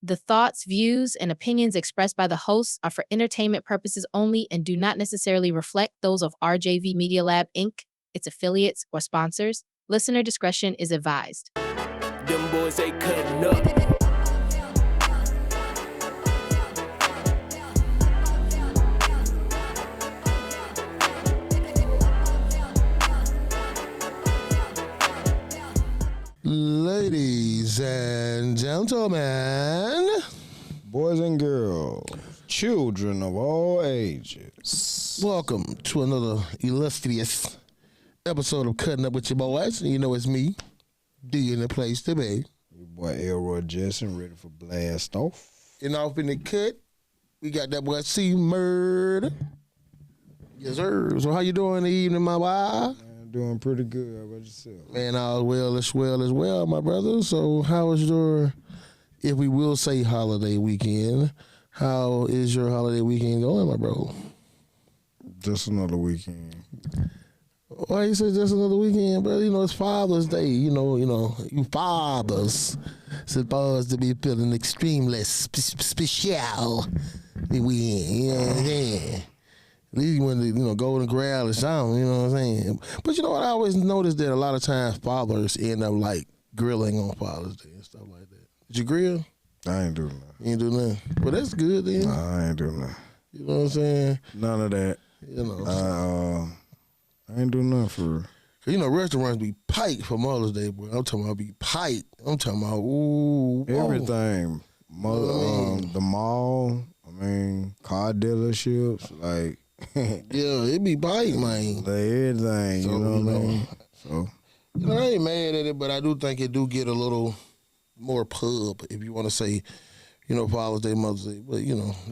The thoughts, views, and opinions expressed by the hosts are for entertainment purposes only and do not necessarily reflect those of RJV Media Lab, Inc., its affiliates, or sponsors. Listener discretion is advised. Them boys ain't cutting up. Ladies and gentlemen, boys and girls, children of all ages, welcome to another illustrious episode of Cutting Up with Your Boys. You know it's me, D in the place to be. Your boy Elroy D, ready for blast off. And off in the cut, we got that boy C Murder. Yes, sir. So how you doing the evening, my boy? Doing pretty good. How about yourself? Man, all well as well, my brother. So how was your, if we will say holiday weekend, how is your holiday weekend going, my bro? Just another weekend. Why you say just another weekend, brother? You know, it's Father's Day. You know, you fathers supposed to be feeling extremely special. You know what I'm saying? At least you want to, golden corral or something, you know what I'm saying? But you know what? I always noticed that a lot of times fathers end up like grilling on Father's Day and stuff like that. Did you grill? I ain't doing nothing. You ain't do nothing. Well, that's good then. Nah, I ain't doing nothing. You know what I'm saying? None of that. You know. I ain't doing nothing for real. You know, restaurants be piked for Mother's Day, boy. I'm talking about be piked. I'm talking about, ooh. Everything. The mall, car dealerships, like. Yeah, it be bite, man. Everything, so, you know what I mean? So, I ain't mad at it, but I do think it do get a little more pub, if you want to say, Father's Day, Mother's Day. But,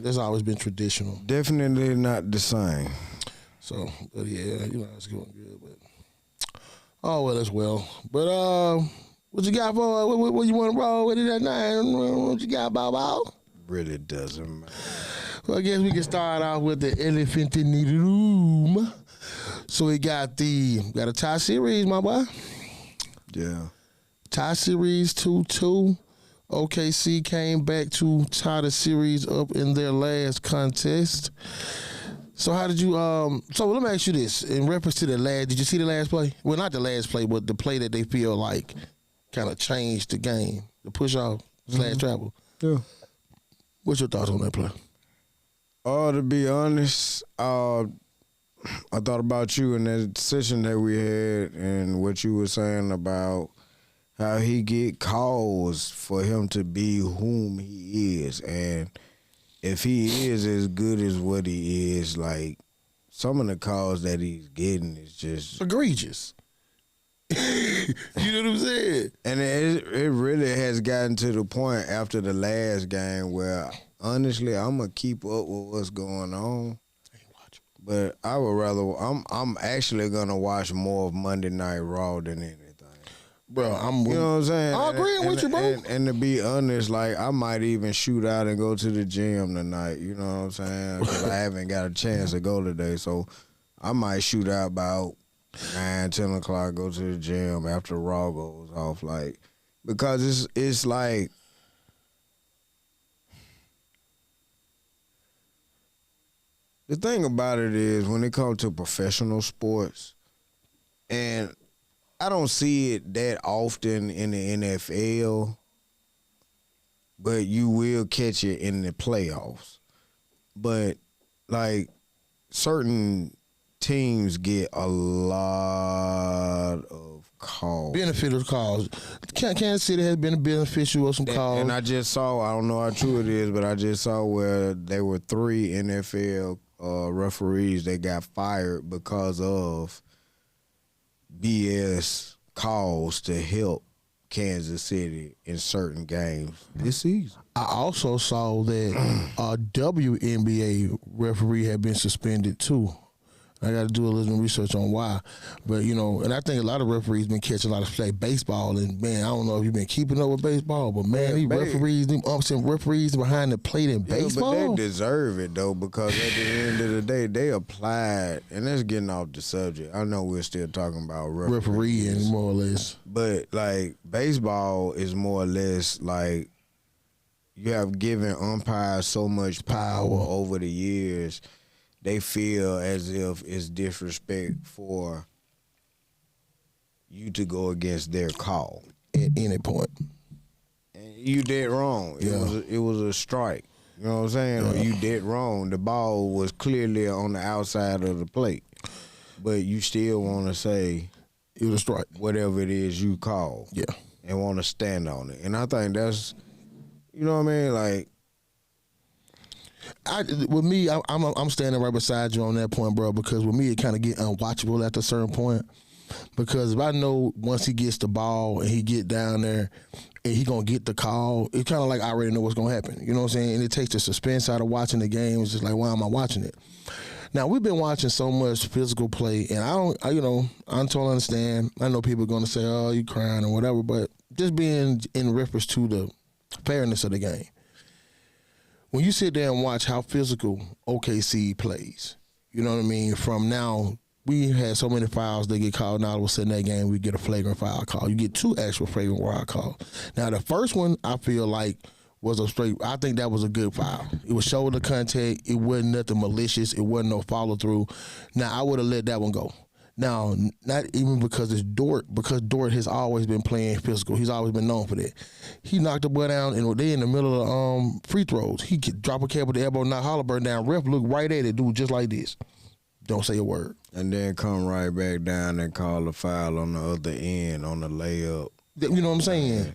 that's always been traditional. Definitely not the same. So, but yeah, it's going good. But, oh, well, as well. But, what you got for, what you want to roll with it at night? What you got, Bob? Really doesn't matter. Well, I guess we can start off with the elephant in the room. So we got a tie series, my boy. Yeah. Tie series 2-2. OKC came back to tie the series up in their last contest. So how did you so let me ask you this. In reference to did you see the last play? Well, not the last play, but the play that they feel like kind of changed the game. The push off / travel. Yeah. What's your thoughts on that play? To be honest, I thought about you and that session that we had and what you were saying about how he get calls for him to be whom he is. And if he is as good as what he is, like, some of the calls that he's getting is just egregious. You know what I'm saying? And it really has gotten to the point after the last game where, honestly, I'm gonna keep up with what's going on. But I would rather I'm actually gonna watch more of Monday Night Raw than anything. Bro, you know what I'm saying? I agree with you, bro. And to be honest, like, I might even shoot out and go to the gym tonight. You know what I'm saying? Because I haven't got a chance to go today, so I might shoot out about 9, 10 o'clock, go to the gym after Raw goes off, like, because it's like, the thing about it is when it comes to professional sports, and I don't see it that often in the NFL, but you will catch it in the playoffs. But, like, certain teams get a lot of calls. Beneficial calls. Kansas City has been beneficial of some calls. And I just saw, I don't know how true it is, but I just saw where there were 3 NFL referees that got fired because of BS calls to help Kansas City in certain games this season. I also saw that a WNBA referee had been suspended too. I got to do a little research on why. But, and I think a lot of referees been catching a lot of play baseball. And, man, I don't know if you've been keeping up with baseball, but, man, these referees, them umps and referees behind the plate in baseball. But they deserve it, though, because at the end of the day, they applied, and that's getting off the subject. I know we're still talking about refereeing, more or less. But, like, baseball is more or less like you have given umpires so much power over the years, they feel as if it's disrespect for you to go against their call at any point. And you did wrong. It was a strike. You know what I'm saying? Or you did wrong. The ball was clearly on the outside of the plate, but you still want to say it was a strike, whatever it is you call, and want to stand on it. And I think that's, you know what I mean, like. With me, I'm standing right beside you on that point, bro. Because with me, it kind of get unwatchable at a certain point. Because if I know once he gets the ball and he get down there and he gonna get the call, it's kind of like I already know what's gonna happen. You know what I'm saying? And it takes the suspense out of watching the game. It's just like, why am I watching it? Now we've been watching so much physical play, and I totally understand. I know people are gonna say, "Oh, you crying" or whatever, but just being in reference to the fairness of the game. When you sit there and watch how physical OKC plays, you know what I mean? From now, we had so many fouls that get called. Now all of a sudden that game, we get a flagrant foul call. You get 2 actual flagrant foul calls. Now the first one, I feel like was a straight. I think that was a good foul. It was shoulder contact. It wasn't nothing malicious. It wasn't no follow through. Now I would have let that one go. Now, not even because it's Dort, because Dort has always been playing physical. He's always been known for that. He knocked the boy down, and they in the middle of free throws. He could drop a cap with the elbow, knock Halliburton down. Ref look right at it, do just like this. Don't say a word. And then come right back down and call a foul on the other end on the layup. You know what I'm saying?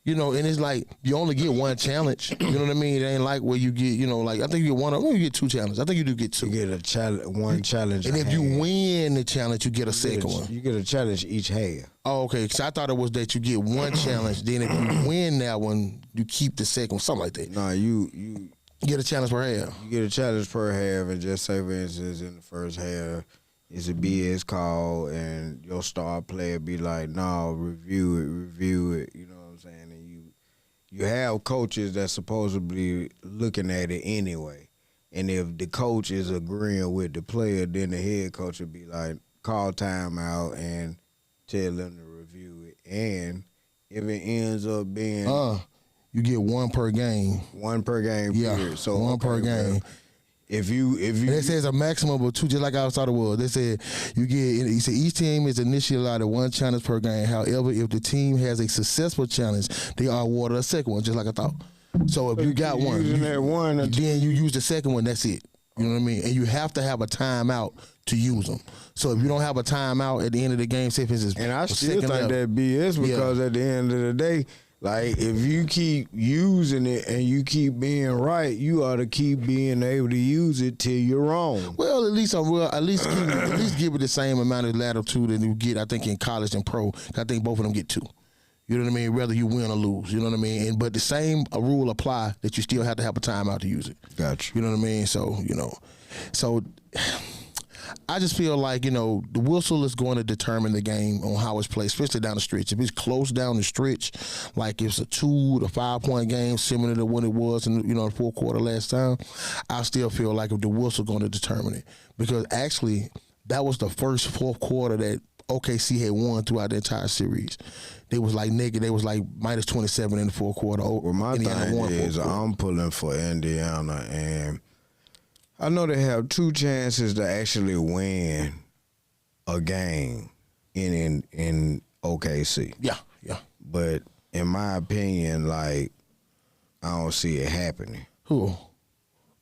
You know, and it's like you only get one challenge. You know what I mean? It ain't like where you get, like I think you get one. You get 2 challenges. I think you do get 2. You get one challenge, and if you win the challenge, you get a second one. You get a challenge each half. Oh, okay. Because I thought it was that you get one challenge. Then if you win that one, you keep the second one, something like that. No, you get a challenge per half. You get a challenge per half, and just say for instance in the first half, it's a BS call, and your star player be like, "No, review it." You know what I'm saying? And you have coaches that's supposedly looking at it anyway, and if the coach is agreeing with the player, then the head coach would be like, "Call timeout and tell them to review it." And if it ends up being you get 1 per game. 1 per game. Yeah, period. So 1 per game. Bro. If you and it says a maximum of 2, just like outside the world. They said you said each team is initially allowed 1 challenge per game. However, if the team has a successful challenge, they are awarded a second one, just like I thought. So if you got one, then you use the second one. That's it. You know what I mean? And you have to have a timeout to use them. So if you don't have a timeout at the end of the game, say if it's and I still think that BS because at the end of the day. Like, if you keep using it and you keep being right, you ought to keep being able to use it till you're wrong. Well, at least give it the same amount of latitude that you get, I think, in college and pro. I think both of them get 2. You know what I mean? Whether you win or lose. You know what I mean? But the same rule apply that you still have to have a timeout to use it. Gotcha. You know what I mean? So, I just feel like, the whistle is going to determine the game on how it's played, especially down the stretch. If it's close down the stretch, like it's a 2 to 5 point game, similar to what it was in the fourth quarter last time, I still feel like if the whistle going to determine it. Because actually, that was the first fourth quarter that OKC had won throughout the entire series. They was like negative. They was like minus 27 in the fourth quarter. Well, my thing is I'm pulling for Indiana, and I know they have 2 chances to actually win a game in OKC. Yeah. But in my opinion, like, I don't see it happening. Who?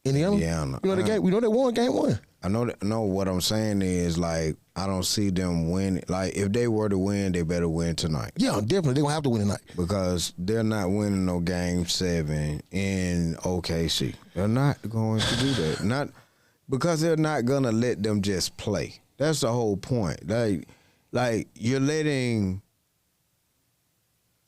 Indiana. You know the game. We know they won game 1. I know. No, what I'm saying is, like, I don't see them winning. Like, if they were to win, they better win tonight. Yeah, definitely. They're going to have to win tonight. Because they're not winning no game 7 in OKC. They're not going to do that. Not because they're not going to let them just play. That's the whole point. Like you're letting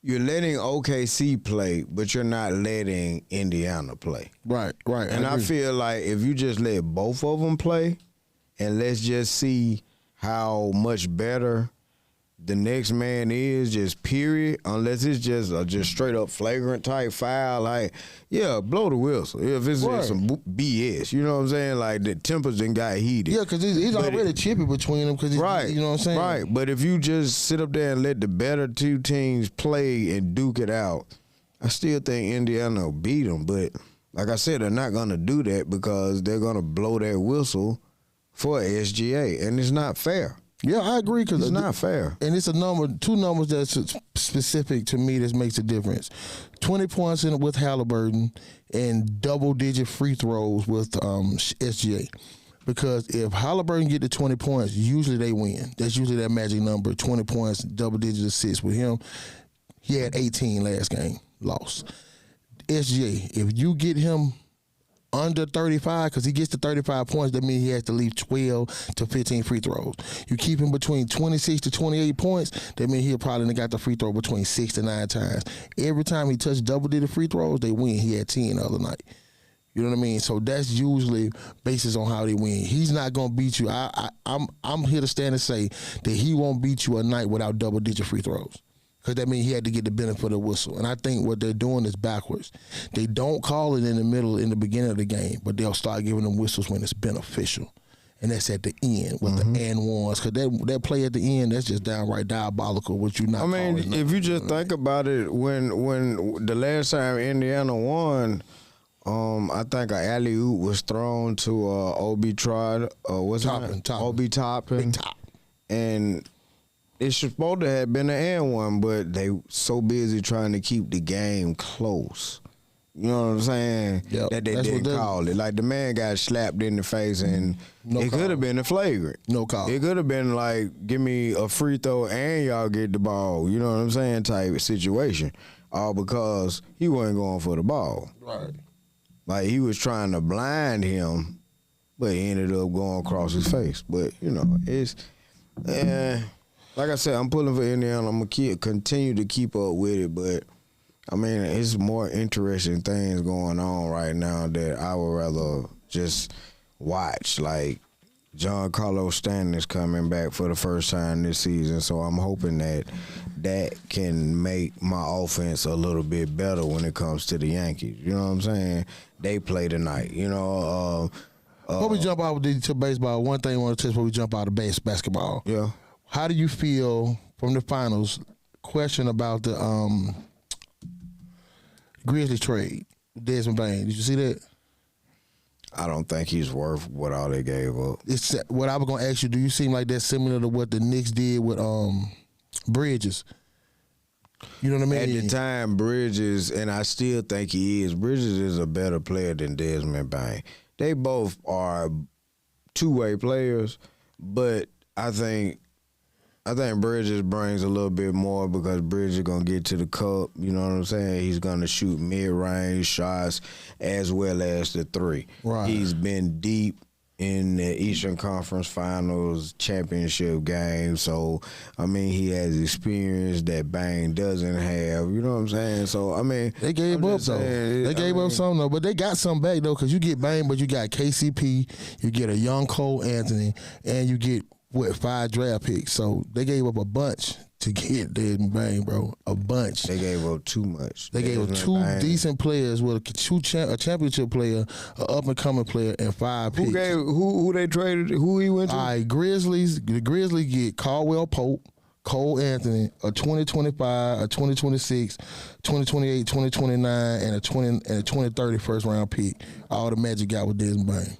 OKC play, but you're not letting Indiana play. Right. And I feel like if you just let both of them play, and let's just see how much better the next man is, just period, unless it's just straight up flagrant type foul, like, yeah, blow the whistle. If it's just some BS, you know what I'm saying? Like, the tempers done got heated. Yeah, because he's already chippy between them. Right. You know what I'm saying? Right, but if you just sit up there and let the better 2 teams play and duke it out, I still think Indiana will beat them, but like I said, they're not going to do that because they're going to blow that whistle for SGA, and it's not fair. Yeah, I agree because It's not fair. And it's two numbers that's specific to me that makes a difference. 20 points with Halliburton and double-digit free throws with SGA. Because if Halliburton get to 20 points, usually they win. That's usually that magic number, 20 points, double-digit assists with him. He had 18 last game, lost. SGA, if you get him under 35, because he gets to 35 points, that means he has to leave 12 to 15 free throws. You keep him between 26 to 28 points, that means he'll probably got the free throw between 6 to 9 times. Every time he touched double-digit free throws, they win. He had 10 the other night. You know what I mean? So that's usually basis on how they win. He's not gonna beat you. I'm here to stand and say that he won't beat you a night without double-digit free throws. Because that means he had to get the benefit of the whistle. And I think what they're doing is backwards. They don't call it in the beginning of the game, but they'll start giving them whistles when it's beneficial. And that's at the end with the and ones. Because that play at the end, that's just downright diabolical, which you're not calling. If you just think about it, when the last time Indiana won, I think an alley-oop was thrown to Obi Trot, Obi Toppin. Big Top. And it's supposed to have been an and one, but they so busy trying to keep the game close. You know what I'm saying? Yep. That they didn't call it. Like the man got slapped in the face, and it could have been a flagrant. No call. It could have been like, give me a free throw and y'all get the ball. You know what I'm saying? Type situation. All because he wasn't going for the ball. Right. Like he was trying to blind him, but he ended up going across his face. But you know, it's like I said, I'm pulling for Indiana. I'm gonna continue to keep up with it, but I mean, it's more interesting things going on right now that I would rather just watch. Like John Carlos Stanton is coming back for the first time this season, so I'm hoping that can make my offense a little bit better when it comes to the Yankees. You know what I'm saying? They play tonight. You know. Before we jump out to baseball, one thing I want to touch before we jump out of basketball. Yeah. How do you feel from the finals? Question about the Grizzlies trade, Desmond Bain. Did you see that? I don't think he's worth what all they gave up. It's what I was gonna ask you. Do you seem like that's similar to what the Knicks did with Bridges? You know what I mean? At the time, Bridges, and I still think he is. Bridges is a better player than Desmond Bain. They both are two-way players, but I think Bridges brings a little bit more because Bridges is going to get to the cup. You know what I'm saying? He's going to shoot mid-range shots as well as the three. Right. He's been deep in the Eastern Conference Finals championship game. So, I mean, he has experience that Bang doesn't have. You know what I'm saying? So, I mean. They gave up, though. They gave up some, though. But they got some back, though, because you get Bang, but you got KCP, you get a young Cole Anthony, and you get 5 draft picks. So they gave up a bunch to get Desmond Bain, bro. A bunch. They gave up too much. They gave up 2 decent players with a championship player, an up-and-coming player, and 5 picks. Who they traded? Who he went to? All right, Grizzlies. The Grizzlies get Caldwell Pope, Cole Anthony, a 2025, a 2026, 2028, 2029, and a 2030 first-round pick. All the Magic got with Desmond Bain.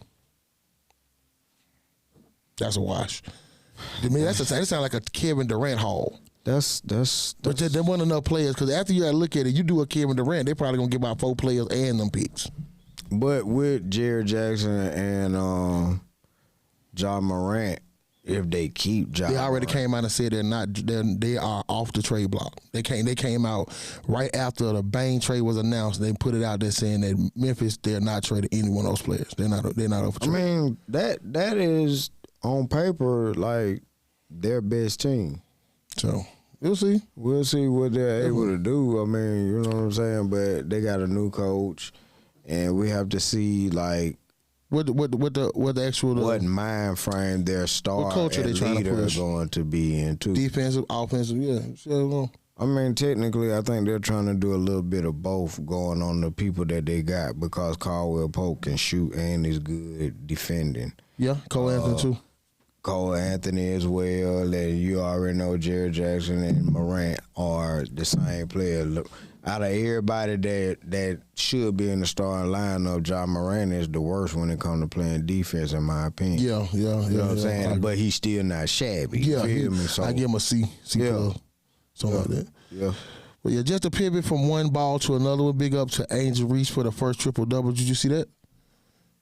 That's a wash. To me, that sounds like a Kevin Durant haul. But there wasn't enough players because after you look at it, you do a Kevin Durant, they probably gonna give out 4 players and them picks. But with Jared Jackson and John Morant, if they keep John, they already came out and said they are off the trade block. They came out right after the Bain trade was announced. They put it out there saying that Memphis, they're not trading any one of those players. They're not off the trade. I mean that is on paper like their best team. So we'll see. We'll see what they're able to do. I mean, you know what I'm saying? But they got a new coach, and we have to see like what the actual what mind frame their star and leader are going to be in too. Defensive, offensive, yeah. I mean, technically, I think they're trying to do a little bit of both going on the people that they got because Caldwell Pope can shoot and is good defending. Yeah, Cole Anthony too. Cole Anthony as well, and you already know Jared Jackson and Morant are the same player. out of everybody that should be in the starting lineup, Ja Morant is the worst when it comes to playing defense, in my opinion. Yeah. You know what I'm saying? But he's still not shabby. You feel me? So I give him a C plus, something like that. Yeah. But yeah, just to pivot from one ball to another one, big up to Angel Reese for the first triple-double. Did you see that?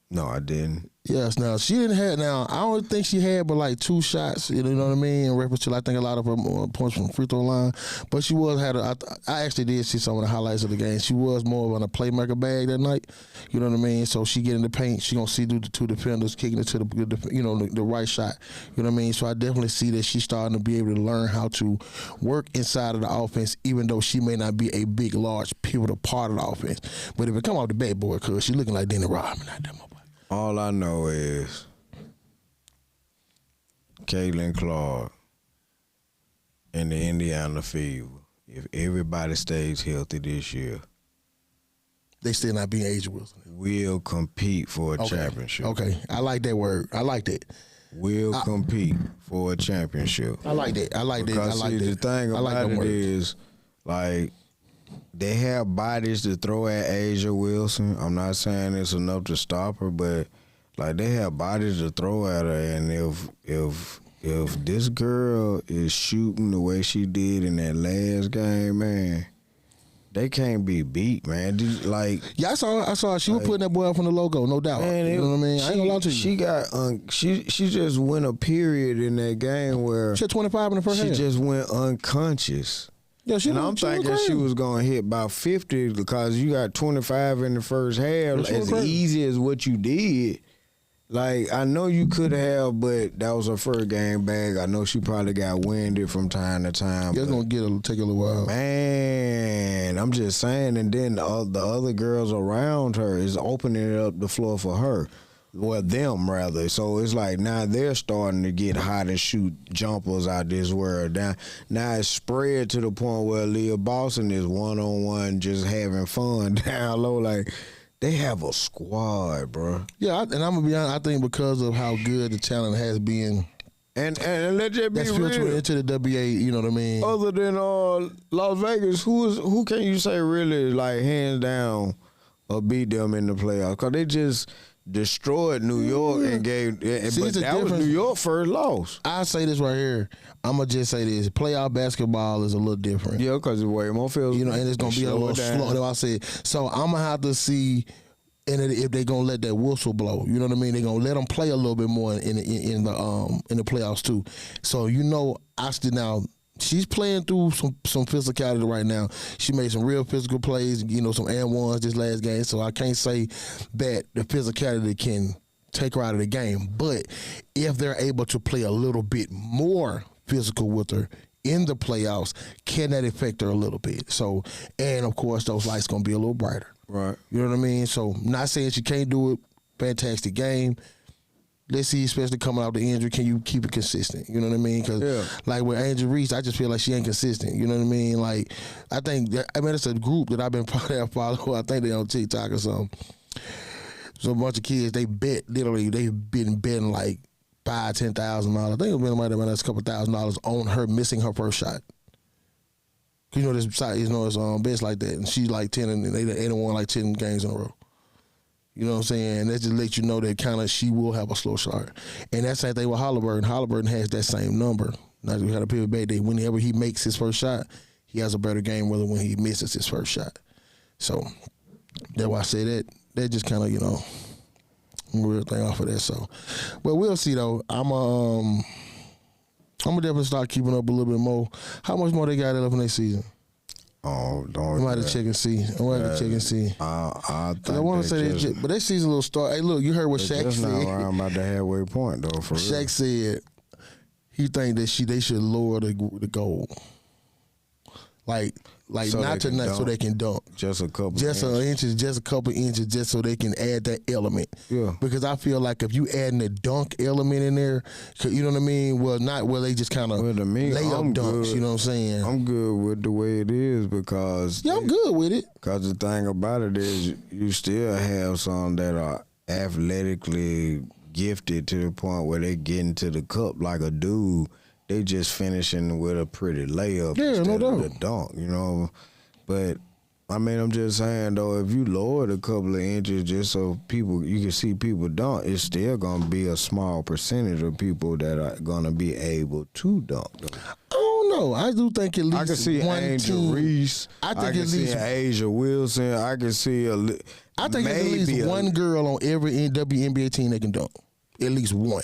No, I didn't. Yes, now she didn't have. Now I don't think she had but like 2 shots. You know what I mean? In reference to, I think a lot of her points from free throw line, but she was had. I actually did see some of the highlights of the game. She was more of a playmaker bag that night. You know what I mean? So she get in the paint, she gonna see the 2 defenders kicking it to the right shot. You know what I mean? So I definitely see that she's starting to be able to learn how to work inside of the offense, even though she may not be a big, large, pivotal part of the offense. But if it come off the backboard, cause she looking like Denny Rodman out there, my boy. All I know is Caitlin Clark and the Indiana Fever, if everybody stays healthy this year, they still not being A'ja Wilson. We'll compete for a championship. Okay, I like that word. I like that. We'll compete for a championship. I like that. I like that. Because I like the that. thing about it words. is, like, they have bodies to throw at A'ja Wilson. I'm not saying it's enough to stop her, but like they have bodies to throw at her. And if this girl is shooting the way she did in that last game, man, they can't be beat, man. Like, yeah, I saw. She was putting that boy up on the logo, no doubt. Man, you know what I mean? I ain't gonna lie to you. She got she just went a period in that game where she had 25 in the first half. She just went unconscious. Yeah, I'm thinking she was gonna hit about 50 because you got 25 in the first half. As easy as what you did. Like, I know you could have, but that was her first game back. I know she probably got winded from time to time. Yeah, it's gonna take a little while. Man, I'm just saying. And then the other girls around her is opening up the floor for her. Well, them rather. So it's like now they're starting to get hot and shoot jumpers out this world. Now it's spread to the point where Leah Boston is one-on-one just having fun down low. Like, they have a squad, bro. Yeah, and I'm gonna be honest. I think because of how good the talent has been, and let that be that's real. filtered into the WA. You know what I mean? Other than Las Vegas, who can you say really like hands down beat them in the playoffs? Because they just destroyed New York and gave. But that was New York's first loss. I say this right here. I'm gonna just say this: playoff basketball is a little different. Yeah, because it's way more feels. You know, and it's gonna be a little slow. I said so. I'm gonna have to see, and if they gonna let that whistle blow, you know what I mean? They gonna let them play a little bit more in the playoffs too. So I still now. She's playing through some physicality right now. She made some real physical plays, some and ones this last game. So I can't say that the physicality can take her out of the game. But if they're able to play a little bit more physical with her in the playoffs, can that affect her a little bit? So, and of course, those lights gonna be a little brighter. Right. You know what I mean? So, not saying she can't do it. Fantastic game. Let's see, especially coming out the injury, can you keep it consistent? You know what I mean? Because, like with Angel Reese, I just feel like she ain't consistent. You know what I mean? Like, it's a group that I've been part of follow. I think they on TikTok or something. So a bunch of kids, they've been betting like $5,000, $10,000. I think it's been about a couple $1,000 on her missing her first shot. You know this site, it's bets like that, and she's like 10, and they won like 10 games in a row. You know what I'm saying? And that just lets you know that kind of she will have a slow start. And that's the same thing with Halliburton. Halliburton has that same number. Now we had a pivot back day. Whenever he makes his first shot, he has a better game rather when he misses his first shot. So that's why I say that. That just kind of, real thing off of that. So, but we'll see though. I'm gonna definitely start keeping up a little bit more. How much more they got left in their season? Oh, don't. I'm going to check and see. I want to say that, but that season a little start. Hey, look, you heard what Shaq said. Not around about the halfway point though. For Shaq real. said he think that they should lower the goal, like so not to so they can dunk. Just a couple. Just a couple inches, just so they can add that element. Yeah. Because I feel like if you adding the dunk element in there, you know what I mean. Well, not where they just kind of lay up dunks. Good. You know what I'm saying? I'm good with the way it is because I'm good with it. Because the thing about it is, you still have some that are athletically gifted to the point where they get into the cup like a dude. They just finishing with a pretty layup instead of the dunk, But I mean, I'm just saying though, if you lower it a couple of inches just so you can see people dunk, it's still gonna be a small percentage of people that are gonna be able to dunk. I don't know. I do think at least I can see one Angel team. Reese. I think I can at see least Asia Wilson. I can see I think there's at least one girl on every WNBA team that can dunk. At least one.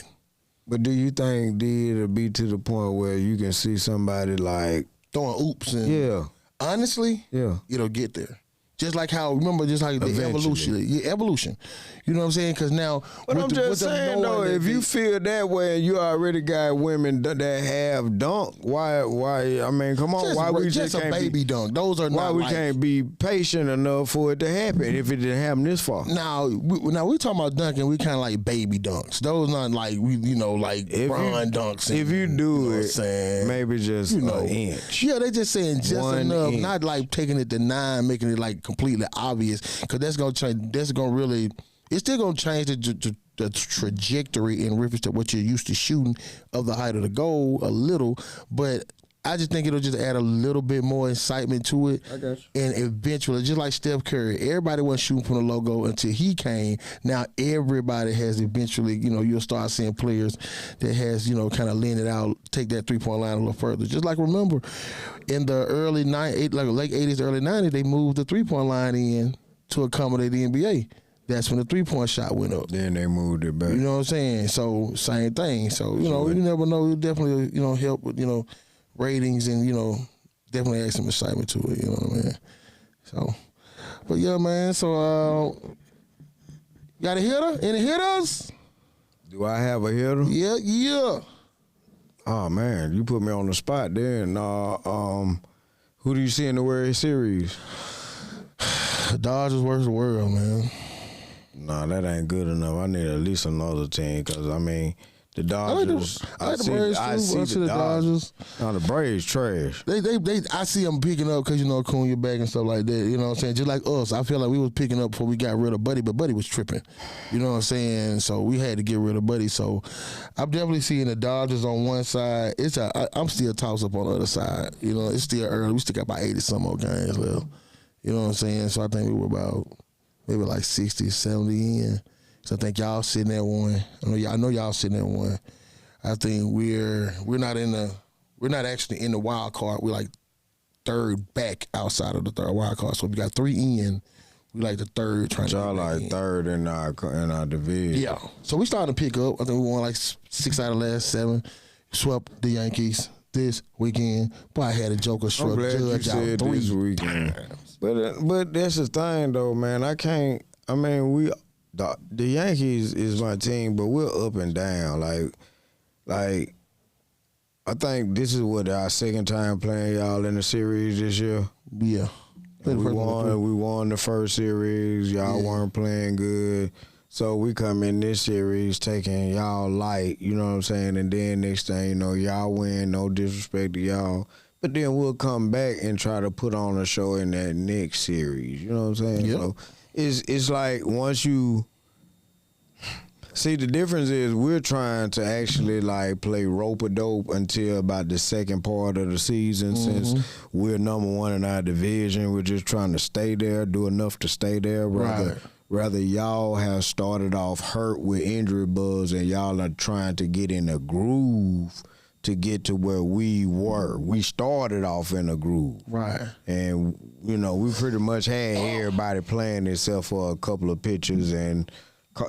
But do you think it'll be to the point where you can see somebody like Throwing oops and yeah, honestly, yeah, it'll get there. Just like how the Eventually. evolution. You know what I'm saying? Because now, but I'm just saying though, if you feel that way and you already got women that have dunk, why? I mean, come on, why we just a can't baby dunk? Those are why not. We can't be patient enough for it to happen if it didn't happen this far? Now we talking about dunking. We kind of like baby dunks. Those not like like Bron dunks. If you do it, saying, maybe just an inch. Yeah, they just saying just 1 enough, inch. not like taking it to 9, making it like completely obvious. Because that's gonna change. That's gonna really. It's still gonna change the trajectory in reference to what you're used to shooting of the height of the goal a little, but I just think it'll just add a little bit more excitement to it. I got you. And eventually, just like Steph Curry, everybody wasn't shooting from the logo until he came. Now everybody has eventually, you'll start seeing players that has, kind of lean it out, take that 3-point line a little further. Just like remember, in the early late 80s, early 90s, they moved the 3-point line in to accommodate the NBA. That's when the 3-point shot went up. Then they moved it back. You know what I'm saying? So same thing. So you never know. It definitely help with ratings and definitely add some excitement to it. You know what I mean? So, but yeah, man. So got a hitter? Any hitters? Do I have a hitter? Yeah. Oh man, you put me on the spot there. And who do you see in the World Series? The Dodgers versus the world, man. Nah, that ain't good enough. I need at least another team because the Dodgers. I like the Braves too. I see the Dodgers. No, the Braves trash. They. I see them picking up because Acuna back and stuff like that. You know what I'm saying? Just like us, I feel like we was picking up before we got rid of Buddy, but Buddy was tripping. You know what I'm saying? So we had to get rid of Buddy. So I'm definitely seeing the Dodgers on one side. I'm still toss up on the other side. It's still early. We still got about 80 some more games left. You know what I'm saying? So I think we were about maybe like 60, 70 in. So I think y'all sitting at one. I know y'all sitting at one. I think we're not actually in the wild card. We're like third back outside of the third wild card. So we got 3 in. We like the third trying to y'all like in. Third in our division. Yeah. So we starting to pick up. I think we won like 6 out of the last 7. Swept the Yankees this weekend. Boy, I had a Joker struck. I'm glad you said 3 this weekend. But that's the thing though, man. I mean, the Yankees is my team, but we're up and down. Like I think this is our second time playing y'all in the series this year. Yeah. We won the first series. Y'all weren't playing good. So we come in this series taking y'all light, you know what I'm saying? And then next thing y'all win, no disrespect to y'all. But then we'll come back and try to put on a show in that next series. You know what I'm saying? Yep. So it's like once you see, the difference is we're trying to actually like play rope-a-dope until about the second part of the season. Since we're number 1 in our division, we're just trying to stay there, do enough to stay there. Rather y'all have started off hurt with injury buzz and y'all are trying to get in a groove to get to where we were. We started off in a groove. Right. And, we pretty much had everybody playing except for a couple of pitchers and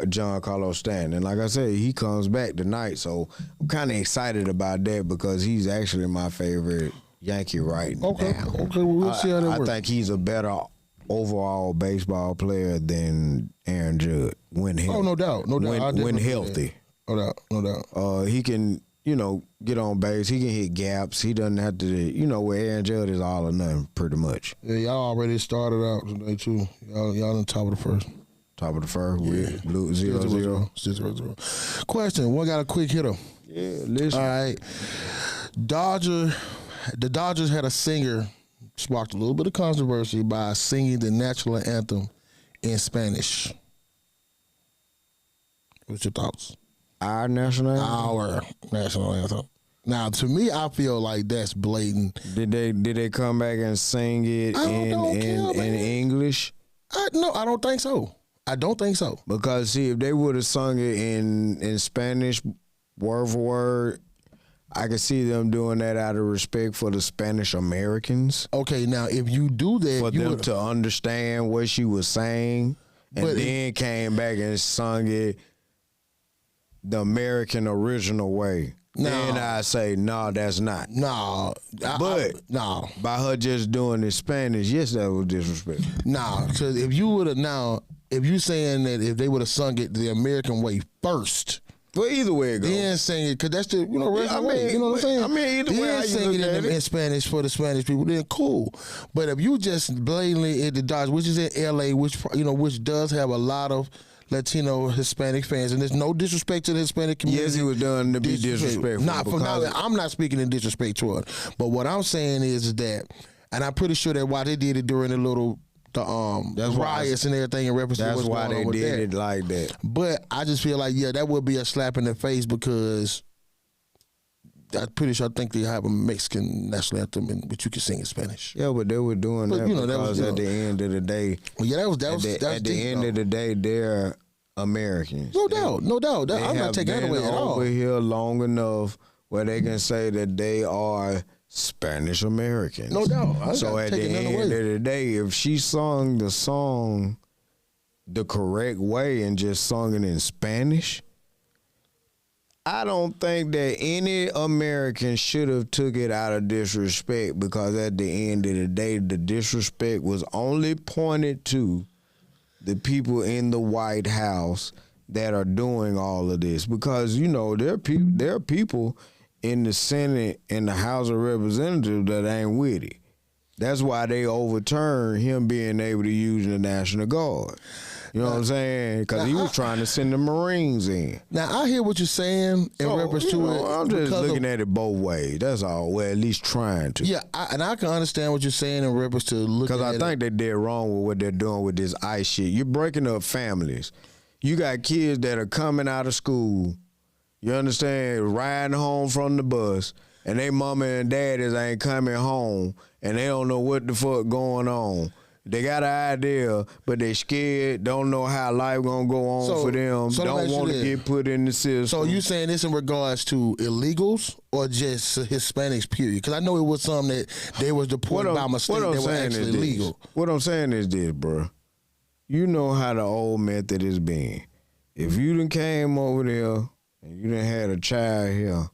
John Carlos Stanton. And like I said, he comes back tonight, so I'm kind of excited about that because he's actually my favorite Yankee right now. Okay, well, we'll see how that works. I think he's a better overall baseball player than Aaron Judge when healthy. Oh, no doubt. When healthy. No doubt. He can, get on base. He can hit gaps. He doesn't have to, where Aaron Judge is all or nothing, pretty much. Yeah, y'all already started out today, too. Y'all on the top of the first. Top of the first, with blue 0-0. 0-0. Question, one got a quick hitter. Yeah, listen. All right. The Dodgers had a singer sparked a little bit of controversy by singing the national anthem in Spanish. What's your thoughts? Our national anthem? Our national anthem. Now, to me, I feel like that's blatant. Did they come back and sing it in English? No, I don't think so. I don't think so. Because see, if they would have sung it in Spanish, word for word, I could see them doing that out of respect for the Spanish Americans. Okay, now if you do that, for them to understand what she was saying, and then came back and sung it the American original way. No. Then I say, no, that's not. No. No. By her just doing it Spanish, yes, that was disrespectful. No, because if you saying that if they would have sung it the American way first. Well, either way it goes. Then sing it, because that's the, way. You know what I'm saying? I mean, either way, how you sing it in Spanish for the Spanish people, then cool. But if you just blatantly at the Dodgers, which is in L.A., which does have a lot of Latino, Hispanic fans, and there's no disrespect to the Hispanic community. Yes, he was done to be disrespectful. I'm not speaking in disrespect to it, but what I'm saying is that, and I'm pretty sure that why they did it during the riots and everything in reference to what's going on with that. That's why they did it like that. But I just feel like, that would be a slap in the face, because I'm pretty sure I think they have a Mexican national anthem, which you can sing in Spanish. Yeah, but they were doing that because at the end of the day, at the end of the day, they're Americans. No doubt. I'm not taking that away at all. Over here long enough where they can say that they are Spanish Americans. No doubt. So at the end of the day, if she sung the song the correct way and just sung it in Spanish, I don't think that any American should have took it out of disrespect, because at the end of the day, the disrespect was only pointed to the people in the White House that are doing all of this. Because, there are people in the Senate and the House of Representatives that ain't with it. That's why they overturned him being able to use the National Guard. You know what I'm saying? Because he was trying to send the Marines in. Now, I hear what you're saying in reference to it. I'm just looking at it both ways. That's all. Well, at least trying to. Yeah, and I can understand what you're saying in reference to looking at it. Because I think they did wrong with what they're doing with this ICE shit. You're breaking up families. You got kids that are coming out of school, you understand, riding home from the bus, and they mama and daddies ain't coming home, and they don't know what the fuck going on. They got an idea, but they scared, don't know how life gonna go on for them, don't want to get put in the system. So you saying this in regards to illegals or just Hispanics, period? Because I know it was some that they was deported by mistake that were actually illegal. What I'm saying is this, bro. You know how the old method has been. If you done came over there and you done had a child here,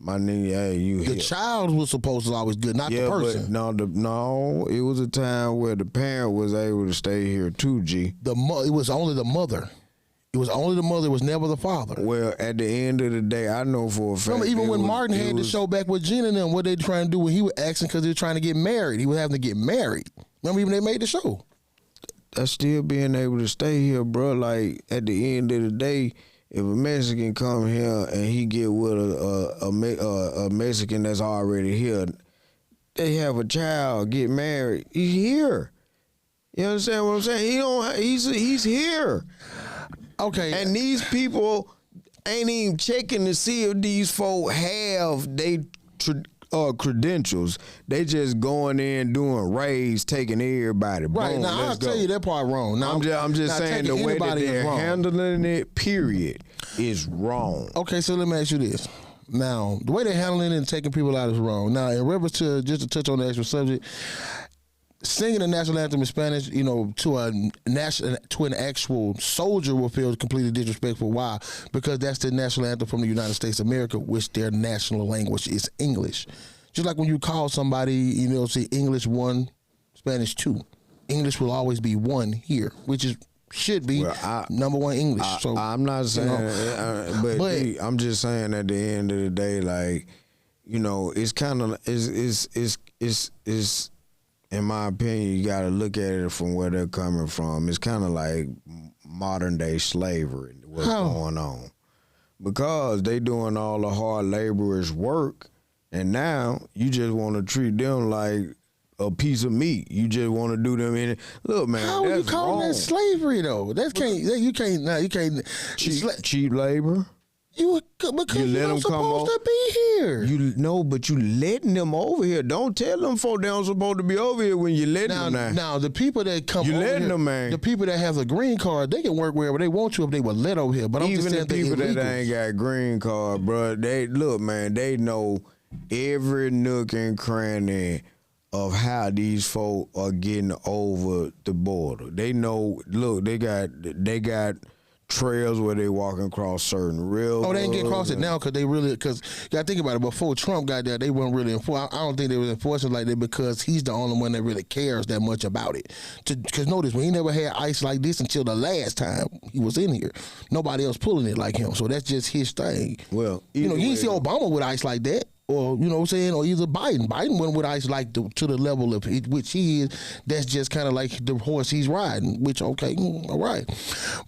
my nigga, hey, you the here. child was supposed to always good, not the person. But no, it was a time where the parent was able to stay here too, G. It was only the mother. It was only the mother. It was never the father. Well, at the end of the day, I know for a fact. Remember, even when Martin had the show back with Gina and them, what they trying to do when he was asking because he was trying to get married. He was having to get married. Remember, even they made the show. That's still being able to stay here, bro. Like, at the end of the day, if a Mexican come here and he get with a Mexican that's already here, they have a child, get married, he's here. You understand what I'm saying? He's here. Okay. And these people ain't even checking to see if these folk have they credentials. They just going in doing raids, taking everybody. Right. Boom, now I'll tell you that part wrong. Now I'm just saying the way that they're handling it, period, is wrong. Okay, so let me ask you this. Now, the way they're handling it and taking people out is wrong. Now, in reference to, just to touch on the actual subject, singing the national anthem in Spanish, to an actual soldier will feel completely disrespectful. Why? Because that's the national anthem from the United States of America, which their national language is English. Just like when you call somebody, say English 1, Spanish 2. English will always be 1 here, which should be number 1 English. So I'm not saying, but I'm just saying at the end of the day, like, it's kind of it's in my opinion, you got to look at it from where they're coming from. It's kind of like modern day slavery, what's going on. Because they doing all the hard laborers' work, and now you just want to treat them like a piece of meat. You just want to do them in it. Look, man, how are you calling that slavery though? You can't. Cheap labor. Because You you're let not them come supposed over. to be here. You know, but you letting them over here. Don't tell them folk they don't supposed to be over here when you letting them now. Now, the people that come You over letting here, them, man. the people that have a green card, they can work wherever they want to if they were let over here. But I'm Even just saying the people they're that illegals. ain't got green card, bro, they look, man, they know every nook and cranny of how these folk are getting over the border. They know. Look, they got trails where they walking across certain rivers. Oh, they ain't get across it now because you gotta think about it. Before Trump got there, they weren't really enforcing. I don't think they was enforcing like that because he's the only one that really cares that much about it. Because notice, we never had ICE like this until the last time he was in here. Nobody else pulling it like him. So that's just his thing. Well, you either didn't way, see Obama with ICE like that. Or, you know what I'm saying, or either Biden. Biden went with ICE like to the level of which he is. That's just kind of like the horse he's riding, which, okay, all right.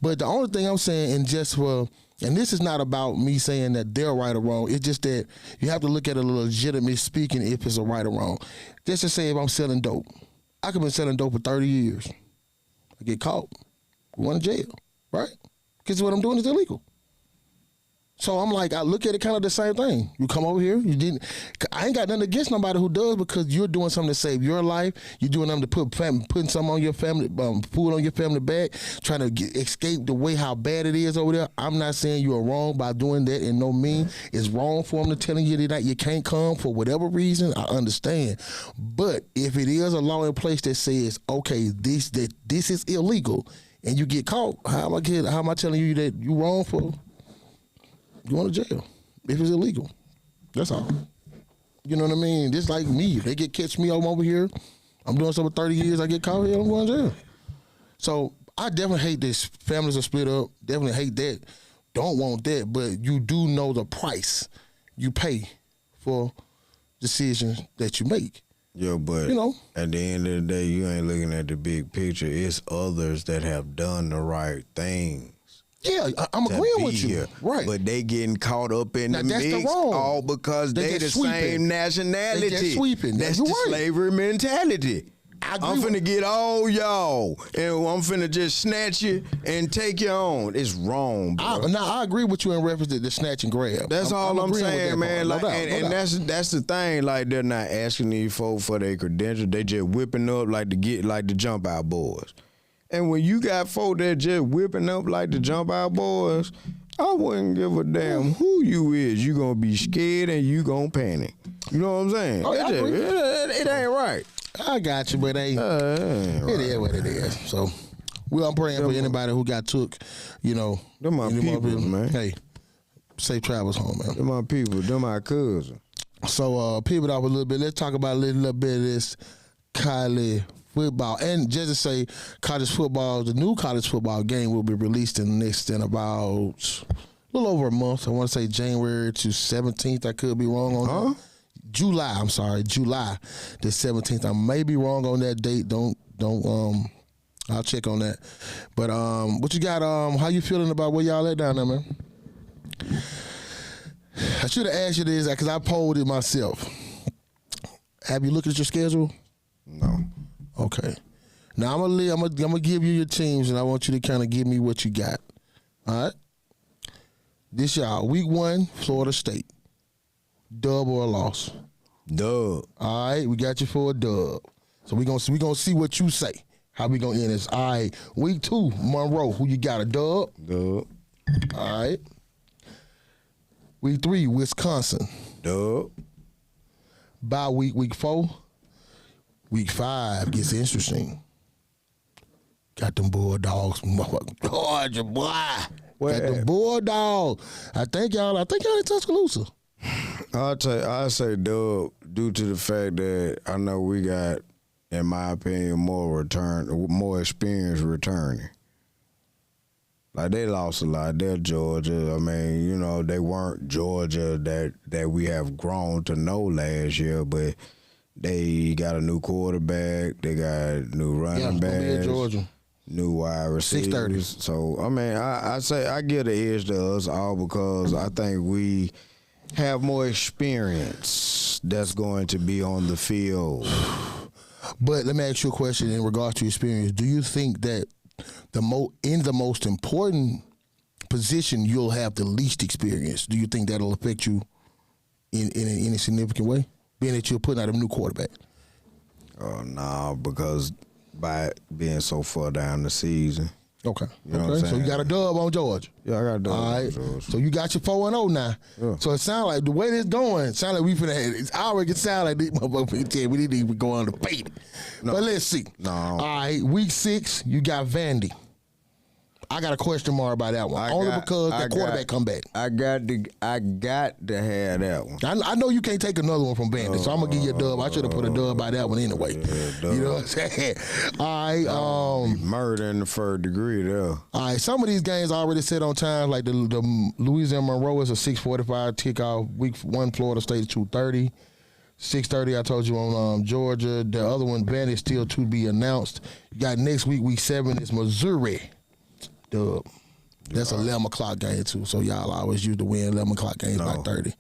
But the only thing I'm saying, and this is not about me saying that they're right or wrong. It's just that you have to look at it legitimately speaking if it's a right or wrong. Just to say if I'm selling dope. I could have been selling dope for 30 years. I get caught. Going to jail, right? Because what I'm doing is illegal. So I'm like, I look at it kind of the same thing. You come over here, I ain't got nothing against nobody who does because you're doing something to save your life. You're doing something to putting something on your family, food on your family back, trying to escape the way how bad it is over there. I'm not saying you are wrong by doing that in no means. It's wrong for them to telling you that you can't come for whatever reason. I understand. But if it is a law in place that says, okay, this is illegal and you get caught, how am I telling you that you wrong for going to jail if it's illegal? That's all. You know what I mean? Just like me. If they catch me over here, I'm doing something for 30 years, I get caught here, I'm going to jail. So I definitely hate this. Families are split up. Definitely hate that. Don't want that. But you do know the price you pay for decisions that you make. Yeah, but at the end of the day, you ain't looking at the big picture. It's others that have done the right thing. Yeah, I'm agreeing with you. Here. Right. But they getting caught up in the that's mix the wrong. all because they the same nationality. They just sweeping. That's You're the right. slavery mentality. I'm finna get all y'all, and I'm finna just snatch you and take you on. It's wrong, bro. I agree with you in reference to the snatch and grab. That's all I'm saying, man. No doubt. That's the thing. Like, they're not asking these folks for their credentials. They just whipping up like the jump out boys. And when you got folk that just whipping up like the jump out boys, I wouldn't give a damn who you is. You gonna be scared and you gonna panic. You know what I'm saying? Oh, yeah, it ain't right. I got you, but it is what it is. So, I'm praying for anybody who got took. Them my people, man. Hey, safe travels home, man. Them my people. Them my cousins. So, pivot off a little bit. Let's talk about a little bit of this college football. And just to say, college football, the new college football game will be released in about a little over a month. I want to say January to 17th. I could be wrong on that. July the 17th. I may be wrong on that date. Don't I'll check on that. But what you got, how you feeling about where y'all at down there, man? I should have asked you this because I polled it myself. Have you looked at your schedule? No. Okay. Now I'm gonna give you your teams, and I want you to kind of give me what you got. All right. This y'all week 1, Florida State. Dub or a loss? Dub. All right, we got you for a dub. So we gonna see what you say. How we gonna end this? All right. Week 2, Monroe. Who you got? A dub? Dub. All right. Week 3, Wisconsin. Dub. Bye week 4. Week 5 gets interesting. Got them Bulldogs. Georgia, boy. Got them Bulldogs. I think y'all in Tuscaloosa. I say dub due to the fact that I know we got, in my opinion, more experience returning. Like, they lost a lot. They're Georgia. I mean, they weren't Georgia that we have grown to know last year, but they got a new quarterback. They got new running backs. Georgia. New wide receivers. 6:30. So, I mean, I say I give the edge to us all because I think we have more experience that's going to be on the field. But let me ask you a question in regards to experience. Do you think that in the most important position you'll have the least experience. Do you think that'll affect you in any significant way, being that you're putting out a new quarterback? No, because by being so far down the season. Okay. You know what I'm Okay. So saying? you got a dub on Georgia. Yeah, I got a dub All on right. Georgia. So you got your 4-0 now. Yeah. So it sounds like the way this going, it sounds like we finna have. I already can sound like these motherfuckers. We need to go undefeated. No. But let's see. No. All right. Week 6, you got Vandy. I got a question mark about that one. Because that quarterback come back. I got to have that one. I know you can't take another one from Vandy, so I'm gonna give you a dub. I should have put a dub by that one anyway. Yeah, You know what I'm saying? All right. Murder in the third degree there. All right, some of these games already set on time, like the Louisiana Monroe is a 6:45 kickoff. Week 1, Florida State is 2:30. 6:30, I told you on Georgia. The other one, Vandy, still to be announced. You got next week, week 7, is Missouri. Dub. That's 11 o'clock game too. So y'all always use the win 11 o'clock games by 30.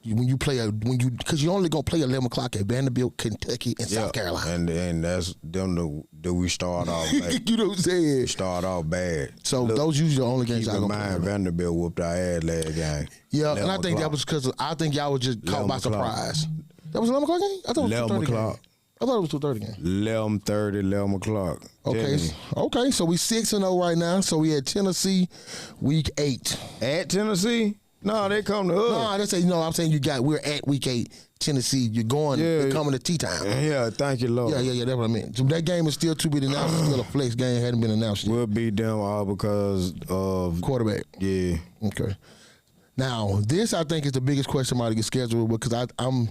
Because you only gonna play 11 o'clock at Vanderbilt, Kentucky, and South Carolina. And that's them that we start off bad. You know what I'm saying? We start off bad. So those usually the only games Keep y'all in gonna mind, play. Vanderbilt whooped our ass last game. Yeah, and I think that was because I think y'all was just caught by 11 o'clock. surprise. That was 11 o'clock game? I thought it was 11 2:30 o'clock. game. I thought it was 2:30 game. 11:30, 11 o'clock. Okay, so we 6-0 right now. So we had Tennessee week 8. At Tennessee? No, they come to us. No, they say I'm saying we're at week 8, Tennessee. You're coming to tea time. Yeah, thank you, Lord. Yeah, that's what I meant. So that game is still to be announced. It's still a flex game, hadn't been announced yet. We'll beat them all because of Quarterback. Yeah. Okay. Now, this I think is the biggest question mark to get scheduled because I'm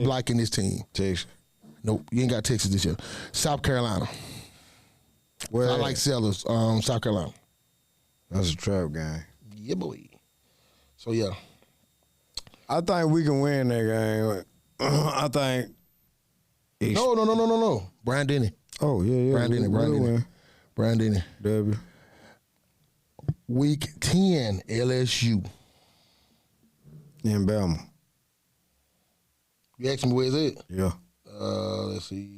liking this team. Texas. Nope, you ain't got Texas this year. South Carolina. Where I like Sellers, South Carolina. That's a trap game. Yeah, boy. So, yeah. I think we can win that game. I think. No. Brian Denny. Oh, yeah. Brian Denny. Brian Denny. W. Week 10, LSU. In Bama. You asked me where's it? Yeah. Let's see.